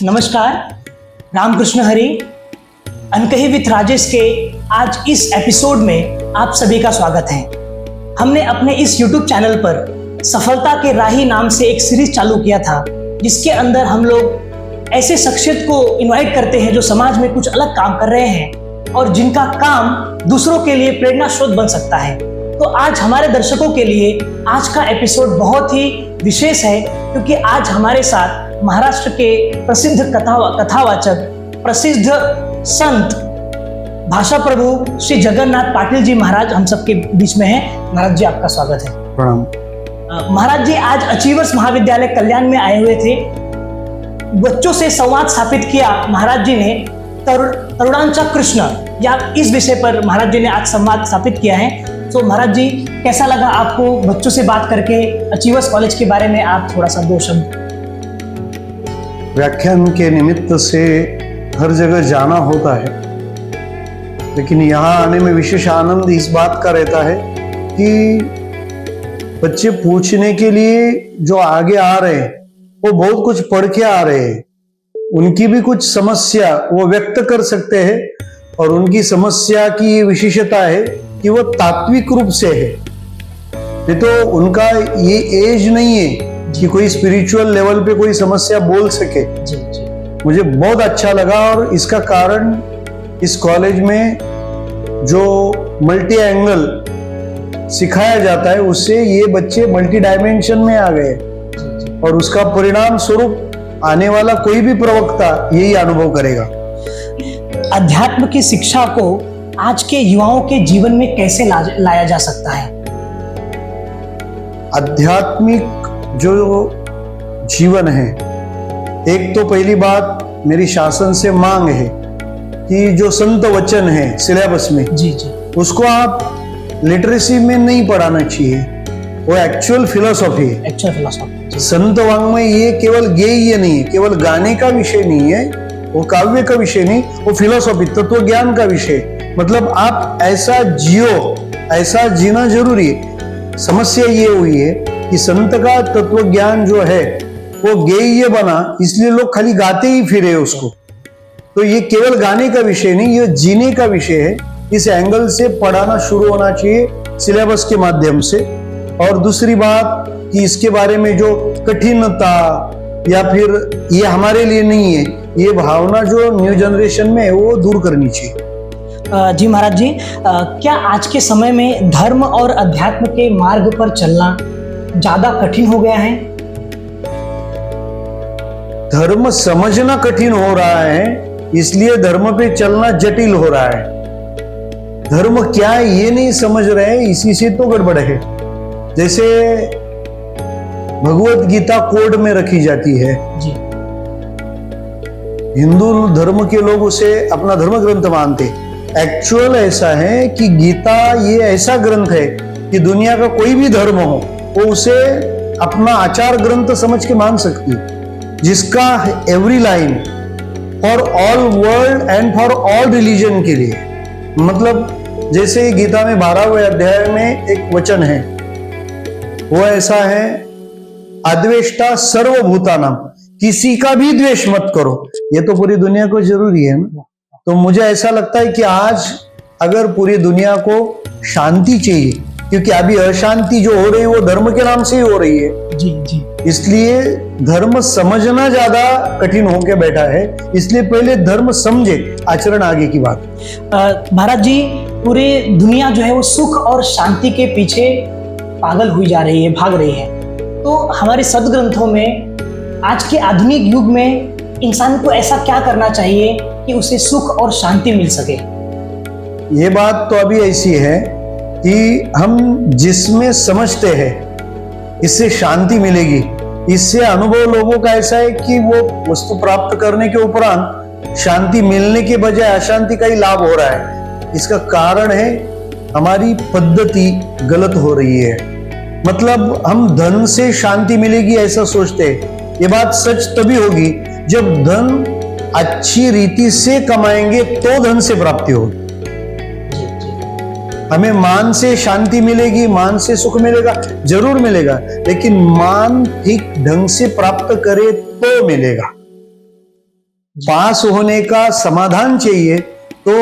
नमस्कार, रामकृष्ण हरि। अनकही विथ राजेश के आज इस एपिसोड में आप सभी का स्वागत है। हमने अपने इस YouTube चैनल पर सफलता के राही नाम से एक सीरीज चालू किया था, जिसके अंदर हम लोग ऐसे शख्सियत को इनवाइट करते हैं जो समाज में कुछ अलग काम कर रहे हैं और जिनका काम दूसरों के लिए प्रेरणा स्रोत बन सकता है। तो आज हमारे दर्शकों के लिए आज का एपिसोड बहुत ही विशेष है, क्योंकि आज हमारे साथ महाराष्ट्र के प्रसिद्ध कथावाचक, प्रसिद्ध संत, भाषा प्रभु श्री जगन्नाथ पाटिल जी महाराज हम सबके बीच में हैं। महाराज जी, आपका स्वागत है। प्रणाम। महाराज जी आज अचीवर्स महाविद्यालय कल्याण में आए हुए थे। बच्चों से संवाद स्थापित किया महाराज जी ने। तरुणांचा कृष्ण या इस विषय पर महाराज जी ने आज संवाद स्थापित किया है। तो महाराज जी, कैसा लगा आपको बच्चों से बात करके? अचीवर्स कॉलेज के बारे में आप थोड़ा सा दो शब्द। व्याख्यान के निमित्त से हर जगह जाना होता है, लेकिन यहाँ आने में विशेष आनंद इस बात का रहता है कि बच्चे पूछने के लिए जो आगे आ रहे हैं वो बहुत कुछ पढ़ के आ रहे हैं। उनकी भी कुछ समस्या वो व्यक्त कर सकते हैं, और उनकी समस्या की ये विशेषता है कि वो तात्विक रूप से है। ये तो उनका ये एज नहीं है कि कोई स्पिरिचुअल लेवल पे कोई समस्या बोल सके। जी जी। मुझे बहुत अच्छा लगा, और इसका कारण इस कॉलेज में जो मल्टी एंगल सिखाया जाता है उससे ये बच्चे मल्टी डायमेंशन में आ गए, और उसका परिणाम स्वरूप आने वाला कोई भी प्रवक्ता यही अनुभव करेगा। अध्यात्म की शिक्षा को आज के युवाओं के जीवन में कैसे लाया जा सकता है? आध्यात्मिक जो जीवन है, एक तो पहली बात मेरी शासन से मांग है कि जो संत वचन है सिलेबस में, जी जी, उसको आप लिटरेसी में नहीं पढ़ाना चाहिए। वो एक्चुअल फिलोसॉफी है। Actual philosophy. संत वाङ्मय ये केवल गेय नहीं है, केवल गाने का विषय नहीं है, वो काव्य का विषय नहीं, वो फिलोसॉफी, तत्व ज्ञान का विषय। मतलब आप ऐसा जियो, ऐसा जीना जरूरी है। समस्या ये हुई है कि संत का तत्व ज्ञान जो है वो गेय बना, इसलिए लोग खाली गाते ही फिरे उसको। तो ये केवल गाने का विषय नहीं, ये जीने का विषय है। इस एंगल से पढ़ाना शुरू होना चाहिए सिलेबस के माध्यम से। और दूसरी बात कि इसके बारे में जो कठिनता या फिर ये हमारे लिए नहीं है, ये भावना जो न्यू जनरेशन में है वो दूर करनी चाहिए। जी महाराज जी, क्या आज के समय में धर्म और अध्यात्म के मार्ग पर चलना ज्यादा कठिन हो गया है? धर्म समझना कठिन हो रहा है, इसलिए धर्म पे चलना जटिल हो रहा है। धर्म क्या है ये नहीं समझ रहे हैं, इसी से तो गड़बड़ है। जैसे भगवत गीता कोड में रखी जाती है जी। हिंदू धर्म के लोग उसे अपना धर्म ग्रंथ मानते। एक्चुअल ऐसा है कि गीता ये ऐसा ग्रंथ है कि दुनिया का कोई भी धर्म हो वो उसे अपना आचार ग्रंथ समझ के मान सकती है, जिसका every line for all world and for all religion के लिए। मतलब जैसे गीता में 12वें अध्याय में एक वचन है, वो ऐसा है, अद्वेष्टा सर्वभूतानाम, किसी का भी द्वेष मत करो। ये तो पूरी दुनिया को जरूरी है ना। तो मुझे ऐसा लगता है कि आज अगर पूरी दुनिया को शांति चाहिए, क्योंकि अभी अशांति जो हो रही है वो धर्म के नाम से ही हो रही है। जी जी। इसलिए धर्म समझना ज्यादा कठिन होके बैठा है, इसलिए पहले धर्म समझे, आचरण आगे की बात। महाराज जी, पूरी दुनिया जो है वो सुख और शांति के पीछे पागल हुई जा रही है, भाग रही है। तो हमारे सदग्रंथों में आज के आधुनिक युग में इंसान को ऐसा क्या करना चाहिए कि उसे सुख और शांति मिल सके? ये बात तो अभी ऐसी है कि हम जिसमें समझते हैं इससे शांति मिलेगी। इससे अनुभव लोगों का ऐसा है कि वो वस्तु प्राप्त करने के उपरांत शांति मिलने के बजाय अशांति का ही लाभ हो रहा है। इसका कारण है हमारी पद्धति गलत हो रही है। मतलब हम धन से शांति मिलेगी ऐसा सोचते हैं। ये बात सच तभी होगी जब धन अच्छी रीति से कमाएंगे तो धन से प्राप्ति होगी। हमें मान से शांति मिलेगी, मान से सुख मिलेगा, जरूर मिलेगा, लेकिन मान ठीक ढंग से प्राप्त करे तो मिलेगा। पास होने का समाधान चाहिए तो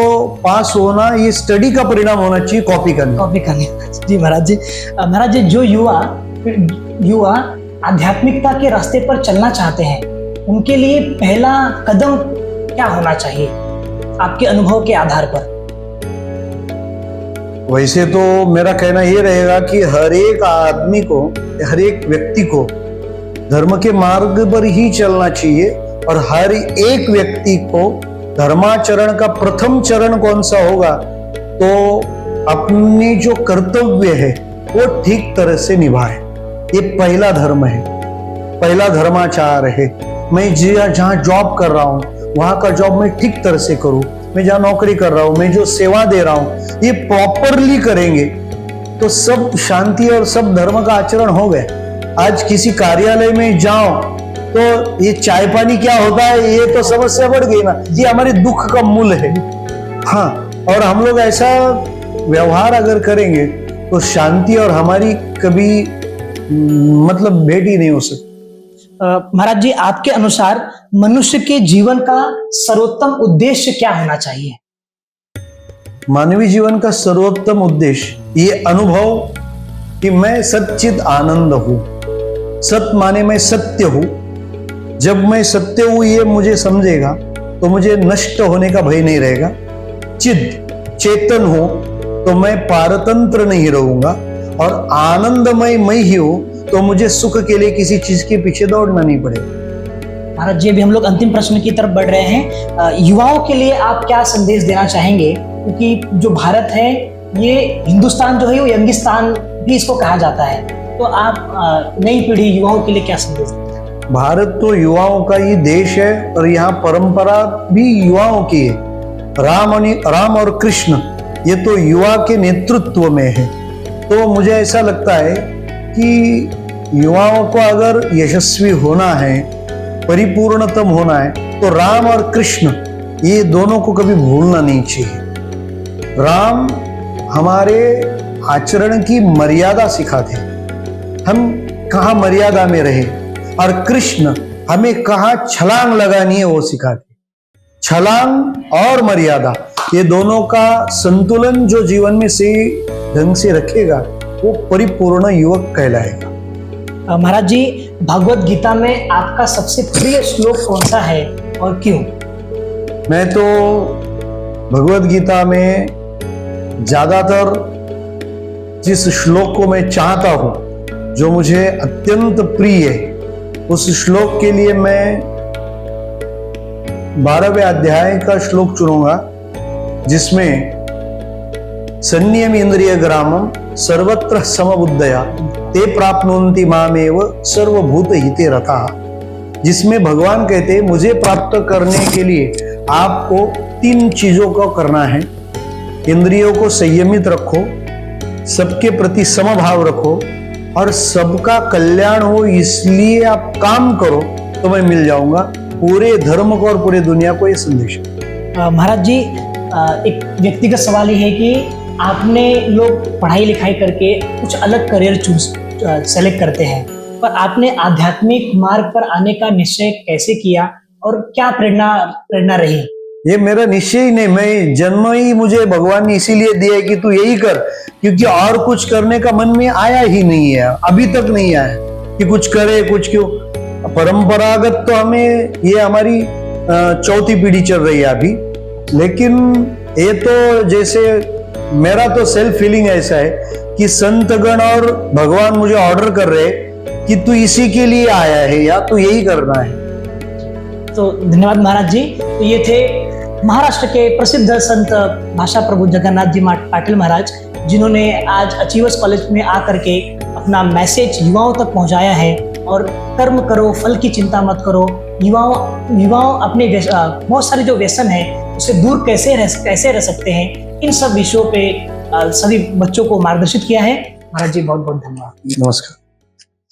पास होना ये स्टडी का परिणाम होना चाहिए, कॉपी करने। जी महाराज जी। महाराज जी, जो युवा आध्यात्मिकता के रास्ते पर चलना चाहते हैं, उनके लिए पहला कदम क्या होना चाहिए आपके अनुभव के आधार पर? वैसे तो मेरा कहना ये रहेगा कि हर एक आदमी को, हर एक व्यक्ति को धर्म के मार्ग पर ही चलना चाहिए और हर एक व्यक्ति को धर्माचरण का प्रथम चरण कौन सा होगा, तो अपने जो कर्तव्य है वो ठीक तरह से निभाए। ये पहला धर्म है, पहला धर्माचार है। मैं जहाँ जॉब कर रहा हूँ वहां का जॉब मैं ठीक तरह से करूँ, मैं जहाँ नौकरी कर रहा हूँ, मैं जो सेवा दे रहा हूँ, ये प्रॉपरली करेंगे तो सब शांति और सब धर्म का आचरण हो गया। आज किसी कार्यालय में जाओ तो ये चाय पानी क्या होता है, ये तो समस्या बढ़ गई ना, ये हमारे दुख का मूल है। हाँ, और हम लोग ऐसा व्यवहार अगर करेंगे तो शांति और हमारी कभी मतलब भेंट ही नहीं हो सकती। महाराज जी, आपके अनुसार मनुष्य के जीवन का सर्वोत्तम उद्देश्य क्या होना चाहिए? मानवीय जीवन का सर्वोत्तम उद्देश्य ये अनुभव कि मैं सच्चिद आनंद हूं। सत माने मैं सत्य हूं। जब मैं सत्य हूं ये मुझे समझेगा तो मुझे नष्ट होने का भय नहीं रहेगा। चिद चेतन हूं तो मैं पारतंत्र नहीं रहूंगा और आनंदमय मैं ही हूं तो मुझे सुख के लिए किसी चीज के पीछे दौड़ना नहीं पड़ेगा। महाराज जी, अभी हम लोग अंतिम प्रश्न की तरफ बढ़ रहे हैं। युवाओं के लिए आप क्या संदेश देना चाहेंगे? क्योंकि जो भारत है, ये हिंदुस्तान जो है वो यंगिस्तान भी इसको कहा जाता है, तो आप नई पीढ़ी युवाओं के लिए क्या संदेश देते? भारत तो युवाओं का ही देश है और यहाँ परंपरा भी युवाओं की है। राम और कृष्ण ये तो युवा के नेतृत्व में है। तो मुझे ऐसा लगता है कि युवाओं को अगर यशस्वी होना है, परिपूर्णतम होना है, तो राम और कृष्ण ये दोनों को कभी भूलना नहीं चाहिए। राम हमारे आचरण की मर्यादा सिखाते हैं, हम कहाँ मर्यादा में रहे, और कृष्ण हमें कहाँ छलांग लगानी है वो सिखाते। छलांग और मर्यादा ये दोनों का संतुलन जो जीवन में सही ढंग से रखेगा वो परिपूर्ण युवक कहलाएगा। महाराज जी, भगवत गीता में आपका सबसे प्रिय श्लोक कौन सा है और क्यों? मैं तो भगवत गीता में ज्यादातर जिस श्लोक को मैं चाहता हूं, जो मुझे अत्यंत प्रिय है, उस श्लोक के लिए मैं 12वें अध्याय का श्लोक चुनूंगा, जिसमें संयम इंद्रिय ग्रामम सर्वत्र समबुद्धया ते प्राप्नुवन्ति मामेव सर्वभूत हिते रताः। जिसमें भगवान कहते हैं मुझे प्राप्त करने के लिए आपको 3 चीजों को करना है। इंद्रियों को संयमित रखो, सबके प्रति समभाव रखो और सबका कल्याण हो इसलिए आप काम करो तो मैं मिल जाऊंगा। पूरे धर्म को और पूरे दुनिया को ये संदेश। महाराज जी, एक व्यक्तिगत सवाल ये है कि आपने लोग पढ़ाई लिखाई करके कुछ अलग करियर सेलेक्ट करते हैं, पर आपने आध्यात्मिक मार्ग पर आने का निश्चय कैसे किया और क्या प्रेरणा रही? ये मेरा निश्चय ही नहीं, मैं जन्म ही मुझे भगवान ने इसीलिए दिया है कि तू यही कर, क्योंकि और कुछ करने का मन में आया ही नहीं है, अभी तक नहीं आया कि कुछ करे कुछ क्यों। परंपरागत तो हमें ये हमारी 4थी पीढ़ी चल रही है अभी, लेकिन ये तो जैसे मेरा तो सेल्फ फीलिंग ऐसा है कि संतगण और भगवान मुझे ऑर्डर कर रहे कि तू इसी के लिए आया है या तू यही करना है। तो धन्यवाद महाराज जी। तो ये थे महाराष्ट्र के प्रसिद्ध संत भाषा प्रभु जगन्नाथ जी पाटिल महाराज, जिन्होंने आज अचीवर्स कॉलेज में आकर के अपना मैसेज युवाओं तक पहुंचाया है। और कर्म करो, फल की चिंता मत करो। युवाओं अपने बहुत सारे जो व्यसन है उसे दूर कैसे रह सकते हैं, इन सब विषयों पे सभी बच्चों को मार्गदर्शित किया है। महाराज जी बहुत बहुत धन्यवाद। नमस्कार।